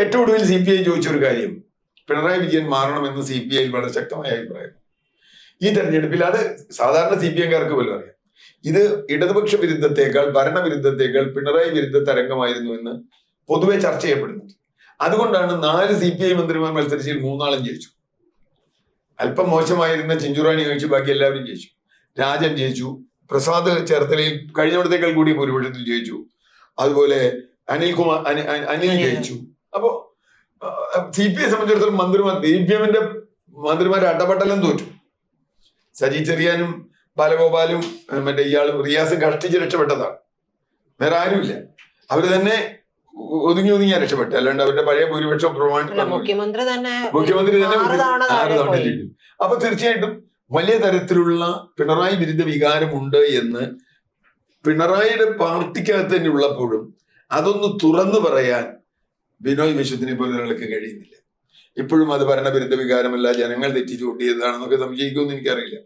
ഏറ്റവും ഒടുവിൽ CPI ചോദിച്ചൊരു കാര്യം, പിണറായി വിജയൻ മാറണമെന്ന് CPI വളരെ ശക്തമായ അഭിപ്രായം. ഈ തെരഞ്ഞെടുപ്പിൽ അത് സാധാരണ CPM-കാർക്ക് പോലും അറിയാം. ഇത് ഇടതുപക്ഷ വിരുദ്ധത്തെക്കാൾ ഭരണവിരുദ്ധത്തെക്കാൾ പിണറായി വിരുദ്ധ തരംഗമായിരുന്നു എന്ന് പൊതുവെ ചർച്ച ചെയ്യപ്പെടുന്നുണ്ട്. അതുകൊണ്ടാണ് 4 CPI മന്ത്രിമാർ മത്സരിച്ചതിൽ 3 ജയിച്ചു. അല്പം മോശമായിരുന്ന ചിഞ്ചുറാണി കഴിച്ചു ബാക്കി എല്ലാവരും ജയിച്ചു. രാജൻ ജയിച്ചു, പ്രസാദ് ചേർത്തലയിൽ കഴിഞ്ഞവിടത്തേക്കാൾ കൂടി ഭൂരിപക്ഷത്തിൽ ജയിച്ചു, അതുപോലെ അനിൽ ജയിച്ചു. അപ്പോ CPI സംബന്ധിച്ചിടത്തോളം CPM-ന്റെ മന്ത്രിമാരെ അട്ടപട്ടലം തോറ്റു. സജി ചെറിയാനും ബാലഗോപാലും മറ്റേ ഇയാളും റിയാസും കഷ്ടിച്ച് രക്ഷപ്പെട്ടതാണ്, വേറെ ആരുമില്ല. അവര് തന്നെ ഒതുങ്ങിയാ രക്ഷപ്പെട്ടു, അല്ലാണ്ട് അവരുടെ പഴയ ഭൂരിപക്ഷം പ്രമാണിച്ചു. മുഖ്യമന്ത്രി തന്നെ 6 തവണ ജയിക്കും. അപ്പൊ തീർച്ചയായിട്ടും വലിയ തരത്തിലുള്ള പിണറായി വിരുദ്ധ വികാരമുണ്ട് എന്ന് പിണറായിയുടെ പാർട്ടിക്കകത്ത് തന്നെ ഉള്ളപ്പോഴും അതൊന്ന് തുറന്നു പറയാൻ ബിനോയ് വിശ്വത്തിനെ പോലെ ഒരാൾക്ക് കഴിയുന്നില്ല. ഇപ്പോഴും അത് ഭരണവിരുദ്ധ വികാരമല്ല, ജനങ്ങൾ തെറ്റിച്ചു കൂട്ടിയതാണെന്നൊക്കെ സംശയിക്കുമെന്ന് എനിക്കറിയില്ല.